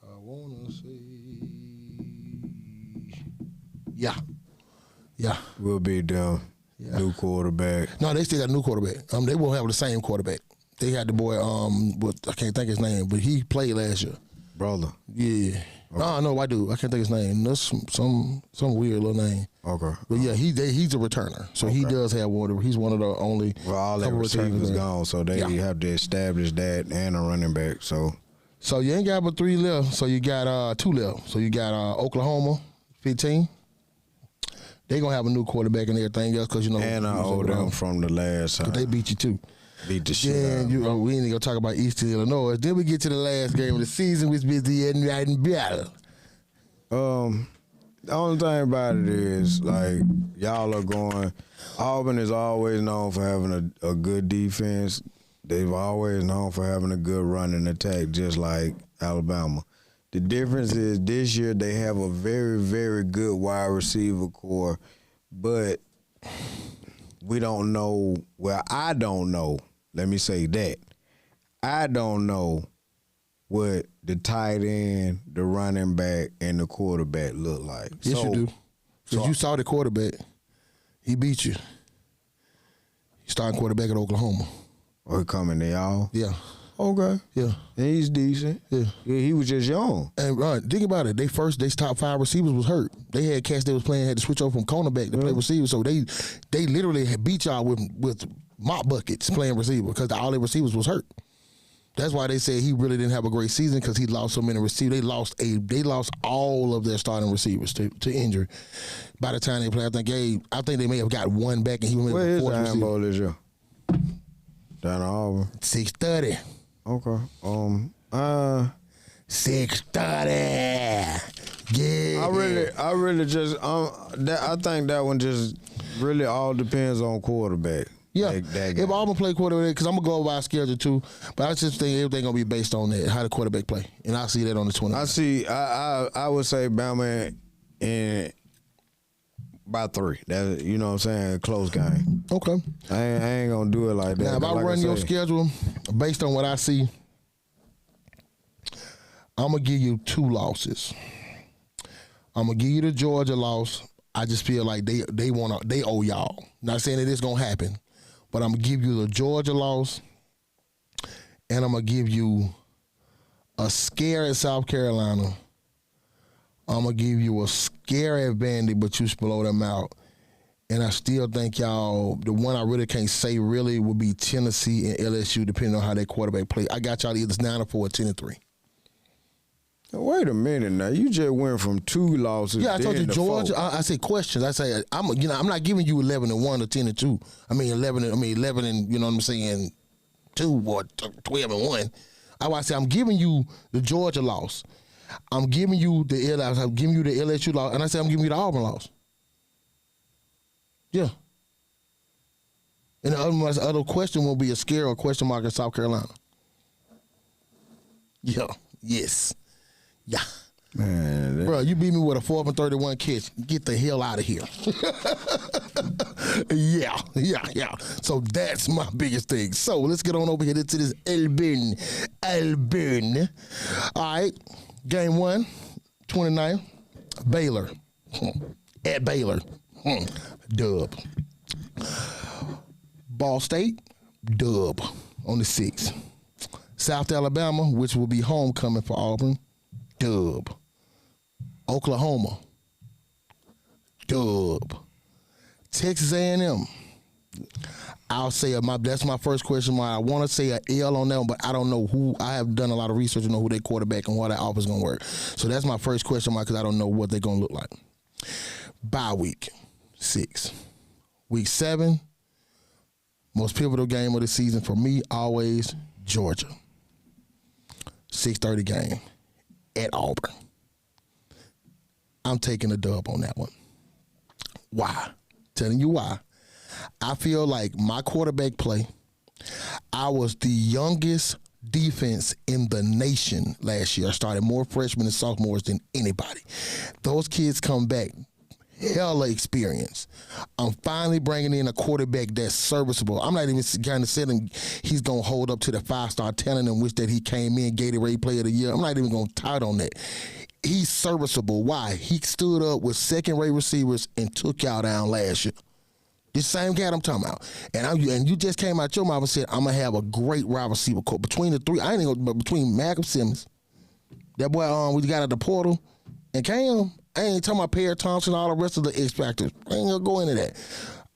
I want to say. Yeah. We'll beat them. Yeah. New quarterback. No, they still got a new quarterback. They won't have the same quarterback. They had the boy, I can't think his name, but he played last year. Brother. Yeah. Okay. No, white dude. I can't think his name. That's some weird little name. Okay. But yeah, he's a returner. So he does have water. He's one of the only. Well, all their receivers gone, so they have to establish that and a running back. So you ain't got but 3 left. So you got 2 left. So you got Oklahoma, 15. They gonna have a new quarterback and everything else because And I owe them from the last time. They beat you too. Beat the shit Then we ain't gonna talk about Eastern Illinois. Then we get to the last game of the season, which is the end battle. The only thing about it is, like, y'all are going. Auburn is always known for having a good defense. They've always known for having a good running attack, just like Alabama. The difference is this year they have a very, very good wide receiver core, but we don't know. Well, I don't know. Let me say that. I don't know what the tight end, the running back, and the quarterback look like. Yes, you do. Because you saw the quarterback. He beat you. He starting quarterback at Oklahoma. Or he coming to y'all? Yeah. Okay. Yeah. And he's decent. Yeah. He was just young. And think about it. They top 5 receivers was hurt. They had cats that was playing, had to switch over from cornerback to play receiver. So they literally had beat y'all with mop buckets playing receiver because all their receivers was hurt. That's why they said he really didn't have a great season because he lost so many receivers. They lost all of their starting receivers to injury. By the time they played, I think they may have got one back and he went Where with is fourth Iron receiver. Bowl this year? Down in Auburn. 6:30. Okay. 6:30. Yeah. I really just I think that one just really all depends on quarterback. Yeah, That if Auburn play quarterback, because I'm going to go by schedule too, but I just think everything going to be based on that, how the quarterback play. And I see that on the 20th. I would say Bama in by 3. That, you know what I'm saying? A close game. Okay. I ain't going to do it like that. Now, if I run your schedule based on what I see, I'm going to give you 2 losses. I'm gonna give you the Georgia loss. I just feel like they owe y'all. Not saying that it's gonna happen, but I'm gonna give you the Georgia loss, and I'm gonna give you a scare at South Carolina. I'm gonna give you a scare at Vandy, but you blow them out. And I still think y'all, the one I really can't say really would be Tennessee and LSU, depending on how their quarterback play. I got y'all either 9-4 or 10-3. Wait a minute now. You just went from 2 losses. Yeah, I told you Georgia. 4. I said questions. I say I'm not giving you 11-1 or 10-2. I mean 11 and you know what I'm saying 2 or 12-1. I say I'm giving you the Georgia loss. I'm giving you the LSU loss, and I say I'm giving you the Auburn loss. Yeah. And the other question will be a scare or question mark in South Carolina. Yeah. Yes. Yeah. Man, bro, you beat me with a 4th and 31 catch. Get the hell out of here. Yeah. So that's my biggest thing. So let's get on over here to this Auburn. All right. Game 1, 29. Baylor. At Baylor. Dub. Ball State. Dub on the 6th. South Alabama, which will be homecoming for Auburn. Dub. Oklahoma. Dub. Texas A&M. I'll say that's my first question. I want to say an L on that one, but I don't know who. I have done a lot of research to know who their quarterback and why that offense is going to work. So that's my first question mark because I don't know what they're going to look like. Bye week 6. Week 7, most pivotal game of the season for me, always Georgia. 6:30 game at Auburn. I'm taking a dub on that one. Why? Telling you why. I feel like my quarterback play, I was the youngest defense in the nation last year. I started more freshmen and sophomores than anybody. Those kids come back, hella experience. I'm finally bringing in a quarterback that's serviceable. I'm not even kind of saying he's going to hold up to the 5-star talent in which that he came in, Gatorade Player of the Year. I'm not even going to tout on that. He's serviceable. Why? He stood up with second-rate receivers and took y'all down last year. This same cat I'm talking about. And you just came out your mouth and said, I'm going to have a great wide receiver core. Between the three, I ain't going to, but between Malcolm Simmons, that boy we got at the portal, and Cam, I ain't talking about Perry Thompson and all the rest of the X factors. I ain't going to go into that.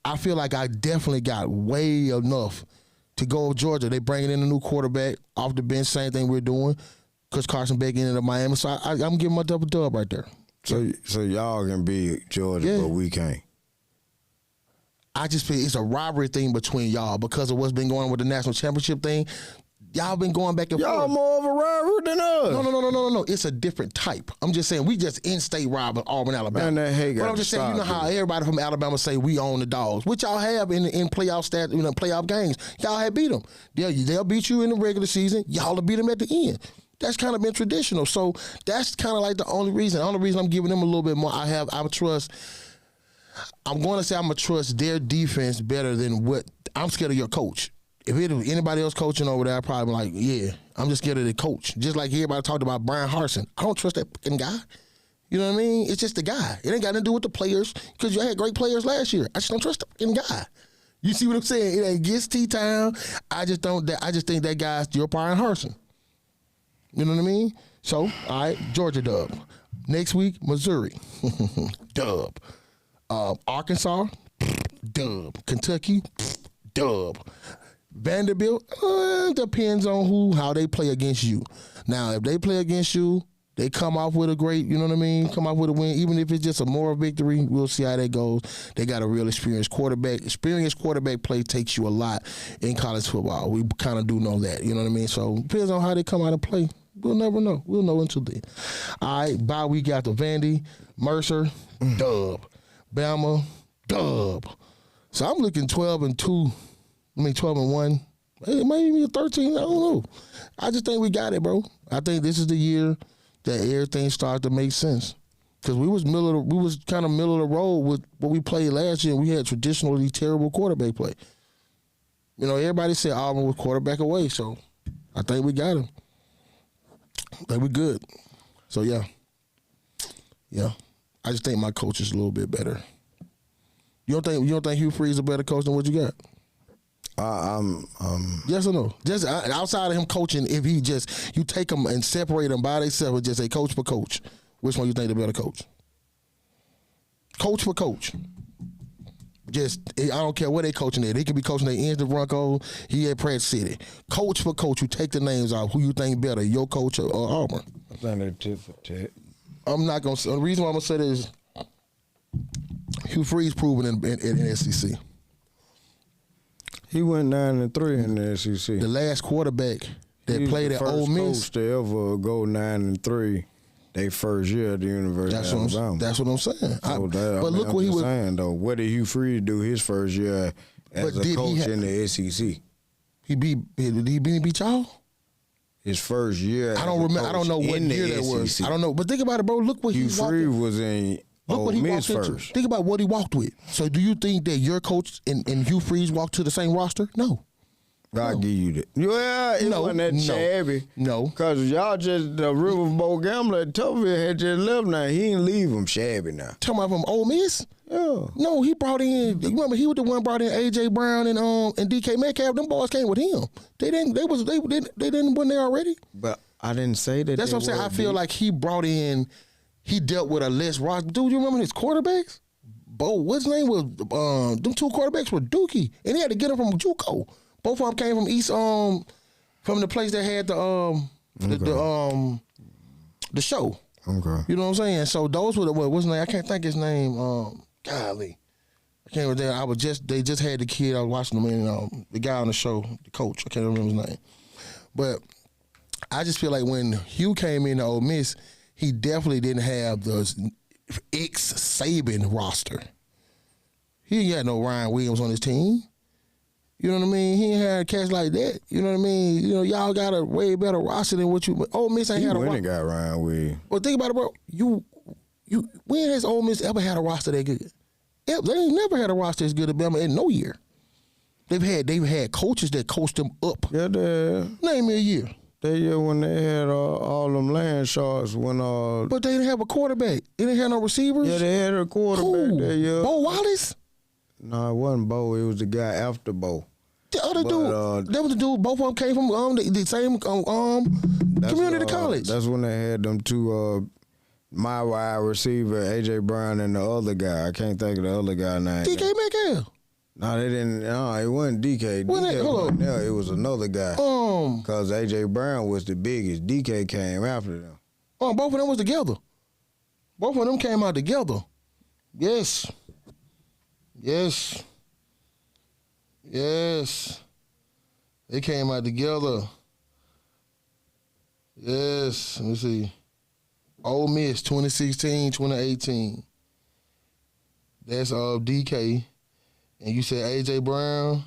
I feel like I definitely got way enough to go with Georgia. They bringing in a new quarterback off the bench, same thing we're doing. Because Carson Beck into Miami. So I'm giving my double dub right there. So y'all can beat Georgia, but we can't. I just feel it's a rivalry thing between y'all because of what's been going on with the national championship thing. Y'all been going back and forth. Y'all more of a rivalry than us. No. It's a different type. I'm just saying we just in-state rival Auburn, Alabama. Man, that hate but I'm just saying, you know how everybody from Alabama say we own the dogs, which y'all have in playoff playoff games. Y'all have beat them. They'll beat you in the regular season. Y'all will beat them at the end. That's kind of been traditional. So that's kind of like the only reason. The only reason I'm giving them a little bit more. I'm going to say I'm going to trust their defense better than what I'm scared of your coach. If it was anybody else coaching over there, I'd probably be like, yeah, I'm just scared of the coach. Just like everybody talked about Brian Harsin. I don't trust that fucking guy. You know what I mean? It's just the guy. It ain't got nothing to do with the players because you had great players last year. I just don't trust the fucking guy. You see what I'm saying? It ain't against T-Town. I just think that guy's your Brian Harsin. You know what I mean? So, all right, Georgia dub. Next week, Missouri. Dub. Arkansas, dub. Kentucky, dub. Vanderbilt, depends on how they play against you. Now, if they play against you, they come off with a great, you know what I mean, come off with a win. Even if it's just a moral victory, we'll see how that goes. They got a real experienced quarterback. Experienced quarterback play takes you a lot in college football. We kind of do know that, you know what I mean? So, depends on how they come out and play. We'll never know. We'll know until then. All right, bye week after Vandy, Mercer, dub. Bama, dub. So I'm looking 12-2. 12-1. It might even be a 13. I don't know. I just think we got it, bro. I think this is the year that everything started to make sense. Because we was kind of middle of the road with what we played last year. And we had traditionally terrible quarterback play. You know, everybody said Auburn was quarterback away. So I think we got him. I think we good. So yeah. I just think my coach is a little bit better. You don't think Hugh Freeze is a better coach than what you got? Yes or no? Just outside of him coaching, if he just you take them and separate them by themselves and just say coach for coach, which one you think the better coach? Coach for coach. Just I don't care where they coaching at. He could be coaching at Ends the Bronco. He at Pratt City. Coach for coach, you take the names out. Who you think better, your coach or Auburn? I think they're tit for tat. I'm not gonna. The reason why I'm gonna say this is Hugh Freeze proven in SEC. He went 9-3 in the SEC. The last quarterback that played at Ole Miss. Coach to ever go 9-3. They first year at the University of Alabama. That's what I'm saying. But look what he was saying though. What did Hugh Freeze do his first year as a coach in the SEC? Did he beat y'all? His first year. I don't remember. I don't know what year that was. I don't know. But think about it, bro. Look what Hugh Freeze was in. Look what he walked into. Think about what he walked with. So do you think that your coach and Hugh Freeze walked to the same roster? No. I'll give you that. Yeah, it wasn't that shabby. No. Because y'all just, the Riverboat Gambler at Toville had just left now. He didn't leave him shabby now. Talking about from Ole Miss? Yeah. No, he brought in, remember, he was the one brought in A.J. Brown and DK Metcalf. Them boys came with him. They didn't win there already. But I didn't say that. That's what I'm saying. I feel like he brought in, he dealt with a less roster. Dude, you remember his quarterbacks? What's his name was, them two quarterbacks were Dookie. And he had to get them from JUCO. Both of them came from East, from the place that had the show. Okay. You know what I'm saying? So those were what's his name? I can't think his name. Golly, I can't remember. They just had the kid. I was watching him and the guy on the show, the coach. I can't remember his name. But I just feel like when Hugh came in to Ole Miss, he definitely didn't have the ex-Saban roster. He ain't got no Ryan Williams on his team. You know what I mean? He ain't had cats like that. You know what I mean? You know, y'all got a way better roster than what you. Ole Miss ain't had a roster. He got Ryan Williams. Well, think about it, bro. When has Ole Miss ever had a roster that good? They ain't never had a roster as good as Alabama in no year. They've had coaches that coached them up. Yeah, name me a year. That year when they had all them land shots when But they didn't have a quarterback. They didn't have no receivers. Yeah, they had a quarterback that year. Bo Wallace? No, it wasn't Bo. It was the guy after Bo. The other dude, that was the dude. Both of them came from the same community college. That's when they had them two, my wide receiver, A.J. Brown, and the other guy. I can't think of the other guy name. DK Metcalf. No, they didn't. No, it wasn't DK. DK wasn't there. It was another guy. Because A.J. Brown was the biggest. DK came after them. Both of them was together. Both of them came out together. Yes. They came out together. Yes. Let me see. Ole Miss 2016, 2018. That's DK. And you said A.J. Brown.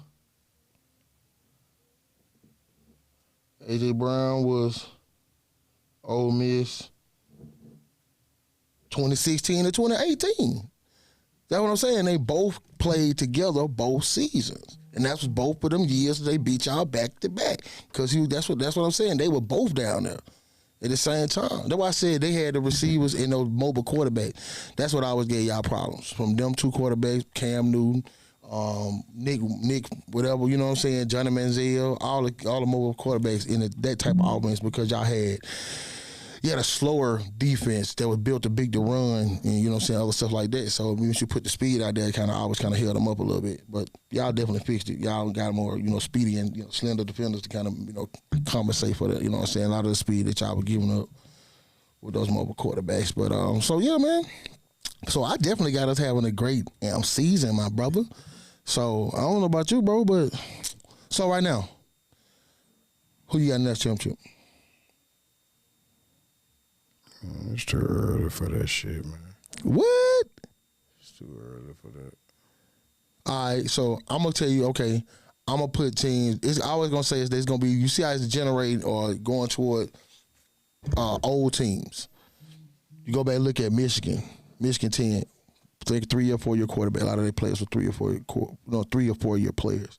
A.J. Brown was Ole Miss 2016 to 2018. That's what I'm saying. They both played together both seasons. And that's what both of them years they beat y'all back to back. Because that's what I'm saying. They were both down there at the same time. That's why I said they had the receivers and those mobile quarterbacks. That's what always gave y'all problems. From them two quarterbacks, Cam Newton, Nick, whatever, you know what I'm saying, Johnny Manziel, all the mobile quarterbacks in that type of offense because y'all had a slower defense that was built to beat the run and, you know what I'm saying, other stuff like that. So once you put the speed out there, it always held them up a little bit. But y'all definitely fixed it. Y'all got more, speedy and slender defenders to compensate for that, you know what I'm saying, a lot of the speed that y'all were giving up with those mobile quarterbacks. But, so yeah, man. So I definitely got us having a great season, my brother. So I don't know about you, bro, but so right now, who you got in that championship? It's too early for that shit, man. What? It's too early for that. All right, so I'm going to tell you, okay, I'm going to put teams, it's always going to say there's going to be, you see how it's generating or going toward old teams. You go back and look at Michigan 10, 3 or 4 year quarterback. A lot of their players were 3 or 4 year players.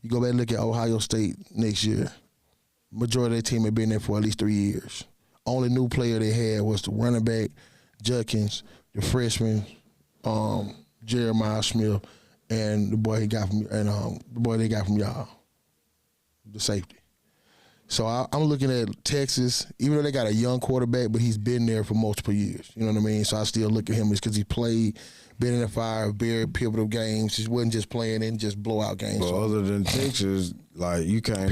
You go back and look at Ohio State next year. Majority of their team had been there for at least 3 years. Only new player they had was the running back Judkins, the freshman, Jeremiah Smith, and the boy they got from y'all, the safety. So I'm looking at Texas, even though they got a young quarterback, but he's been there for multiple years. You know what I mean? So I still look at him because he played, been in the fire, very pivotal games. He wasn't just playing in just blowout games. But other than Texas, like you can't.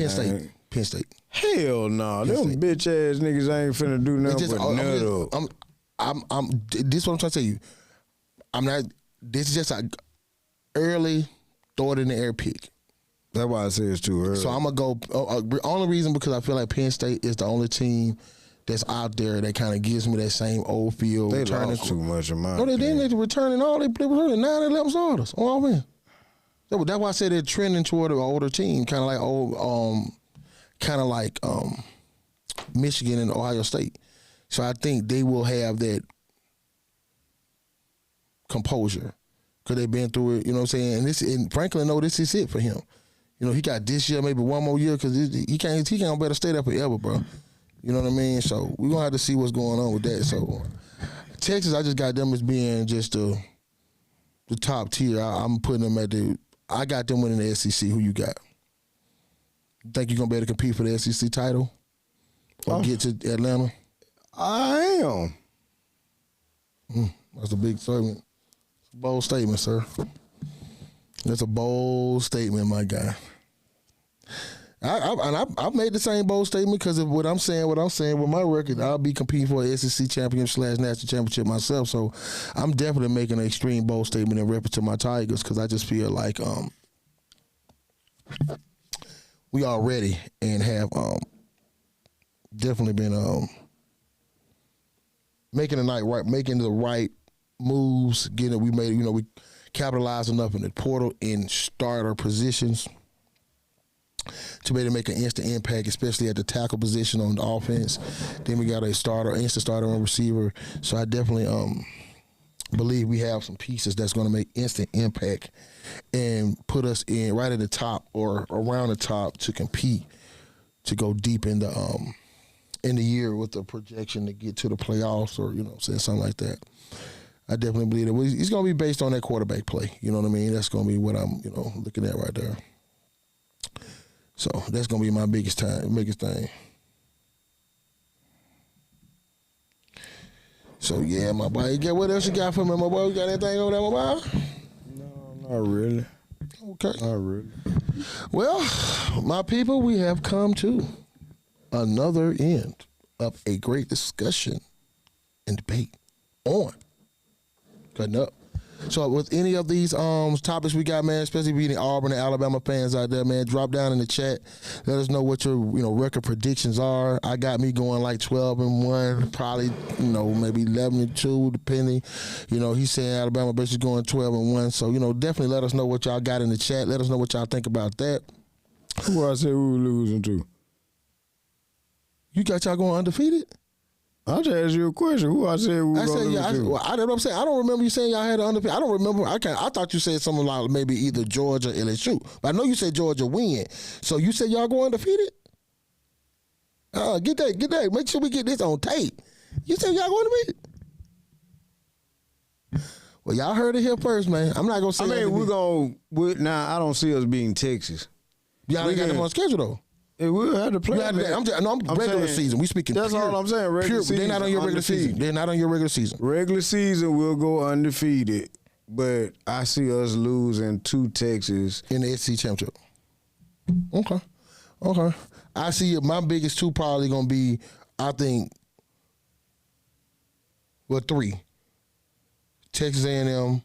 Penn State. Hell no, them bitch ass niggas ain't finna do nothing but nut up. This is what I'm trying to tell you. I'm not. This is just an early throw it in the air pick. That's why I say it's too early. So I'm gonna go. Only reason because I feel like Penn State is the only team that's out there that kind of gives me that same old feel. They lost too much of mine. No, they didn't. They returning all. They returning 9 11 starters on offense. That's why I said they're trending toward an older team, kind of like Michigan and Ohio State. So I think they will have that composure because they've been through it. You know what I'm saying? And Franklin, this is it for him. You know, he got this year, maybe one more year, because he can't better stay there forever, bro. You know what I mean? So we're going to have to see what's going on with that. So Texas, I just got them as being just the top tier. I'm putting them I got them winning the SEC. Who you got? You think you're going to be able to compete for the SEC title or get to Atlanta? I am. That's a big statement. It's a bold statement, sir. That's a bold statement, my guy. I've made the same bold statement because of what I'm saying with my record. I'll be competing for an SEC championship / national championship myself. So I'm definitely making an extreme bold statement in reference to my Tigers because I just feel like we are ready and have definitely been making the right moves. We capitalized enough in the portal in starter positions to be able to make an instant impact, especially at the tackle position on the offense. Then we got a instant starter on receiver. So I definitely believe we have some pieces that's going to make instant impact and put us in right at the top or around the top to compete, to go deep in the year with the projection to get to the playoffs or, something like that. I definitely believe that it's going to be based on that quarterback play. You know what I mean? That's going to be what I'm, looking at right there. So that's going to be my biggest thing. So, yeah, my boy. What else you got for me, my boy? You got anything over there, my boy? No, not really. Okay. Not really. Well, my people, we have come to another end of a great discussion and debate on Cutting Up. So with any of these topics we got, man, especially being Auburn and Alabama fans out there, man, drop down in the chat. Let us know what your record predictions are. I got me going like 12-1, probably maybe 11-2, depending. He's saying Alabama basically going 12-1. So definitely let us know what y'all got in the chat. Let us know what y'all think about that. Who I said we were losing to? You got y'all going undefeated? I just asked you a question. Who I said we were going to lose to? I know what I'm saying. I don't remember you saying y'all had an undefeated. I don't remember. I thought you said something like maybe either Georgia or LSU. But I know you said Georgia win. So you said y'all go undefeated? Get that. Make sure we get this on tape. You said y'all go undefeated? Well, y'all heard it here first, man. I'm not going to say now I don't see us beating Texas. Y'all ain't got them on schedule, though. Yeah, we'll have to play. I'm regular saying, season. We speaking. That's all I'm saying. Regular season. They're not on your regular season. They're not on your regular season. Regular season, we'll go undefeated, but I see us losing to Texas in the SEC championship. Okay. I see my biggest two probably gonna be, I think, three. Texas A&M,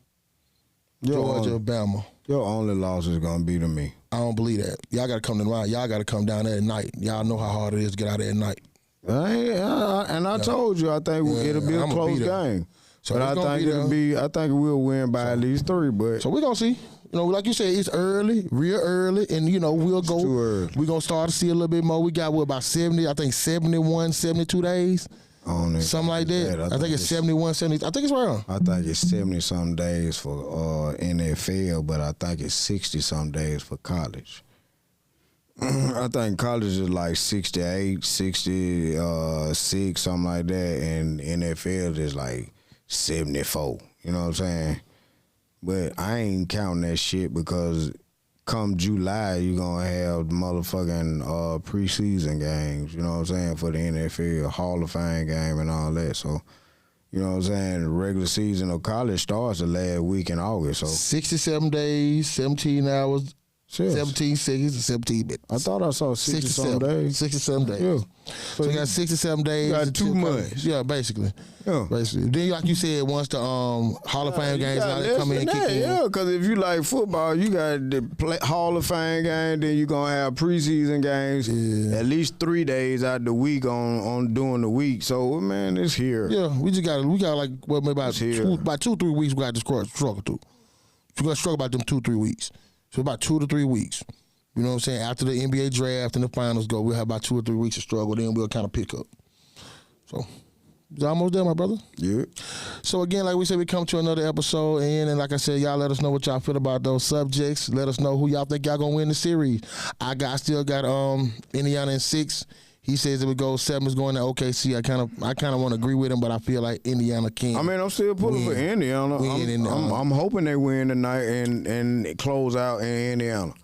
Georgia, Bama. Your only loss is gonna be to me. I don't believe that. Y'all got to come to the line. Y'all got to come down there at night. Y'all know how hard it is to get out there at night. I told you, I think it'll be a close game. So but I think we'll win by at least 3. But so we're gonna see. Like you said, it's early, real early, and we'll go. Too early. We're gonna start to see a little bit more. We got about 71, 72 days. Something like that. I think it's 71, 70. I think it's around. I think it's 70-some days for NFL, but I think it's 60-some days for college. I think college is like 68, 66, something like that, and NFL is like 74. You know what I'm saying? But I ain't counting that shit because come July, you going to have motherfucking preseason games, you know what I'm saying, for the NFL, Hall of Fame game and all that. So, you know what I'm saying, the regular season of college starts the last week in August. So 67 days, 17 hours, Yes. 17 seconds, and 17 minutes. I thought I saw 67 days. 67 days. Yeah. So you got 67 days. You got and 2 months. Yeah, basically. Yeah. Basically. Then, like you said, once the Hall of Fame games now they come in and kick in. Yeah, because if you like football, you got the Hall of Fame game, then you're going to have preseason games at least 3 days out the week on during the week. So, man, it's here. Yeah, we got like, well, maybe about 2-3 weeks we got to struggle through. We're going to struggle about them 2-3 weeks. So about 2 to 3 weeks. You know what I'm saying? After the NBA draft and the finals go, we'll have about 2 or 3 weeks of struggle. Then we'll kind of pick up. So it's almost there, my brother. Yeah. So again, like we said, we come to another episode, and like I said, y'all let us know what y'all feel about those subjects. Let us know who y'all think y'all gonna win the series. I still got Indiana in 6. He says if it goes 7, it's going to OKC. I kind of want to agree with him, but I feel like Indiana can. I mean, I'm still pulling for Indiana. I'm hoping they win tonight and close out in Indiana.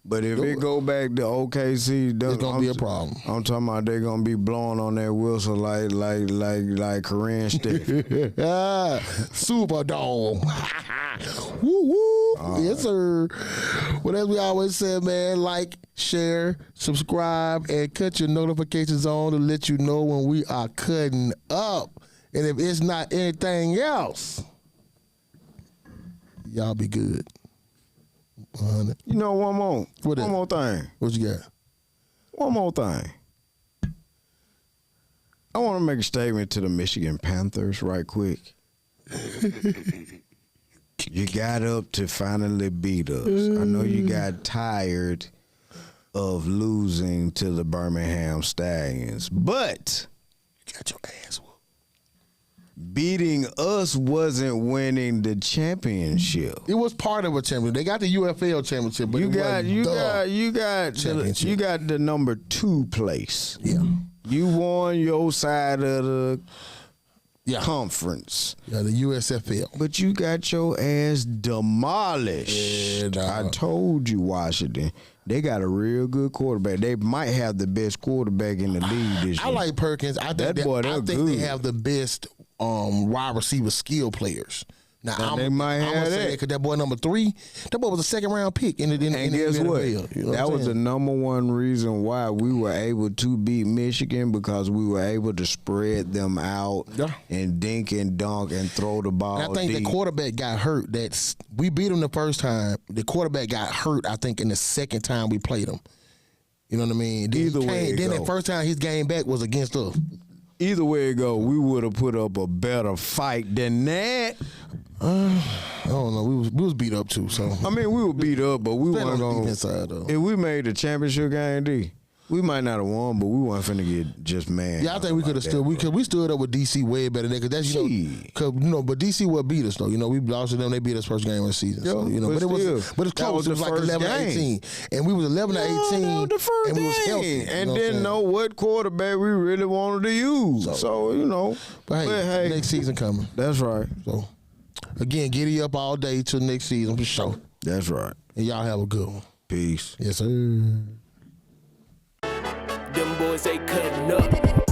But if it go back to OKC, it's gonna be a problem. I'm talking about they're gonna be blowing on that whistle like Korean stick. Superdome. Woo woo. Yes, sir. Well, as we always say, man, like, share, subscribe, and cut your notifications on to let you know when we are cutting up. And if it's not anything else, y'all be good. 100. You know, one more thing. What you got? One more thing. I want to make a statement to the Michigan Panthers right quick. You got up to finally beat us. I know you got tired of losing to the Birmingham Stallions, but You got your ass whooped. beating us wasn't winning the championship. It was part of a championship. They got the UFL championship, but You got championship. the number 2 place. Yeah. You won your side of the Yeah. conference. Yeah, the USFL. But you got your ass demolished. Yeah, dog. I told you, Washington. They got a real good quarterback. They might have the best quarterback in the league this year. I like Perkins. I think they have the best wide receiver skill players. Now they might have that because that boy number 3, that boy was a 2nd round pick in the guess what? NFL. You know That what was the number 1 reason why we were able to beat Michigan, because we were able to spread them out and dink and dunk and throw the ball. And I think deep. the quarterback got hurt. We beat him the first time. The quarterback got hurt, I think, in the second time we played him. You know what I mean? Then the first time his game back was against us. Either way it go, we would have put up a better fight than that. I don't know. We was beat up too. So I mean, we were beat up, but we weren't going. If we made the championship game, D, we might not have won, but we weren't finna get just mad. Yeah, I think we could have stood. We stood up with DC way better than that, because that's but DC would beat us though. You know, we lost to them. They beat us first game of the season. So, you know, but it's close. It was like 11-18, and we was 11-18, the first and we was healthy, and didn't know what quarterback we really wanted to use. So you know, but hey, next season coming. That's right. So again, giddy up all day till next season for sure. That's right. And y'all have a good one. Peace. Yes, sir. Them boys, they cutting up.